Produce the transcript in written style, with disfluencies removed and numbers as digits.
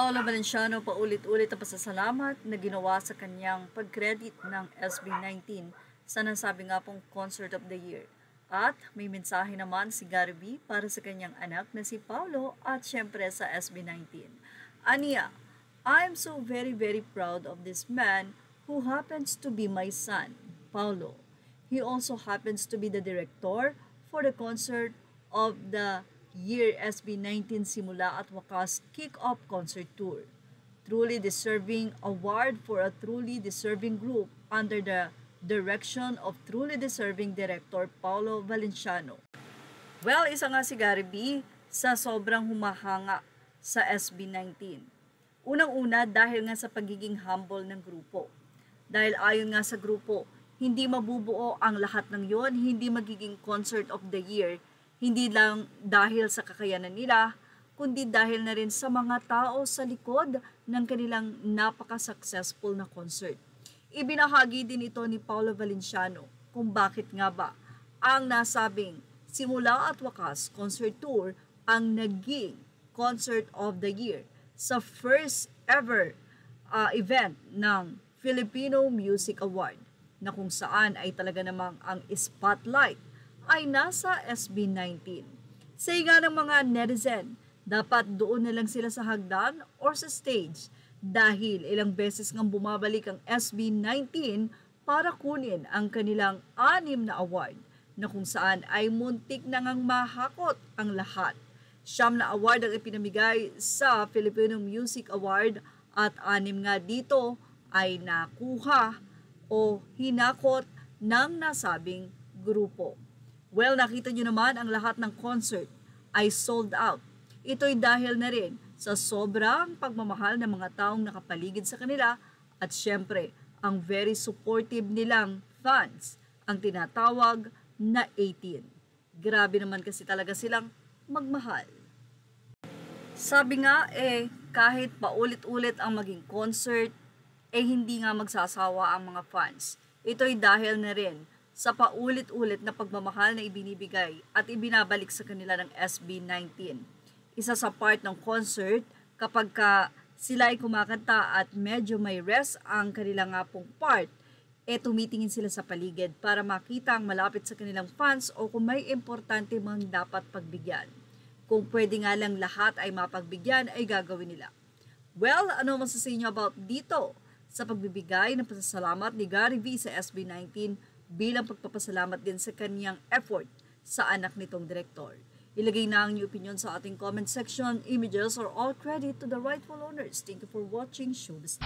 Paolo Valenciano paulit-ulit ang pasasalamat na ginawa sa kanyang pag-credit ng SB19 sa nasabi nga pong Concert of the Year. At may mensahe naman si Gary V para sa kanyang anak na si Paolo at syempre sa SB19. Aniya, I'm so very proud of this man who happens to be my son, Paolo. He also happens to be the director for the Concert of the Year SB19 Simula at Wakas Kick-Off Concert Tour. Truly deserving award for a truly deserving group under the direction of truly deserving director Paolo Valenciano. Well, isa nga si Gary B sa sobrang humahanga sa SB19. Unang-una dahil nga sa pagiging humble ng grupo. Dahil ayon nga sa grupo, hindi mabubuo ang lahat ng yon, hindi magiging Concert of the Year, hindi lang dahil sa kakayanan nila, kundi dahil na rin sa mga tao sa likod ng kanilang napaka-successful na concert. Ibinahagi din ito ni Paolo Valenciano kung bakit nga ba ang nasabing Simula at Wakas Concert Tour ang naging Concert of the Year sa first ever event ng Filipino Music Award na kung saan ay talaga namang ang spotlight ay nasa SB19. Sa nga ng mga netizen, dapat doon na lang sila sa hagdan or sa stage dahil ilang beses ngang bumabalik ang SB19 para kunin ang kanilang 6 na award na kung saan ay muntik na ngang mahakot ang lahat. 9 na award ang ipinamigay sa Filipino Music Award at 6 nga dito ay nakuha o hinakot ng nasabing grupo. Well, nakita nyo naman ang lahat ng concert ay sold out. Ito'y dahil na rin sa sobrang pagmamahal ng mga taong nakapaligid sa kanila at syempre, ang very supportive nilang fans, ang tinatawag na 18. Grabe naman kasi talaga silang magmahal. Sabi nga kahit paulit-ulit ang maging concert, hindi nga magsasawa ang mga fans. Ito'y dahil na rin sa paulit-ulit na pagmamahal na ibinibigay at ibinabalik sa kanila ng SB19. Isa sa part ng concert kapag sila ay kumakanta at medyo may rest ang kanilang nga pong part, tumitingin sila sa paligid para makita ang malapit sa kanilang fans o kung may importante mang dapat pagbigyan. Kung pwede nga lang lahat ay mapagbigyan ay gagawin nila. Well, ano masasabi niyo about dito sa pagbibigay ng pasasalamat ni Gary V sa SB19 bilang pagpapasalamat din sa kanyang effort sa anak nitong direktor. Ilagay na ang inyong opinion sa ating comment section. Images are all credit to the rightful owners. Thank you for watching Showbiz.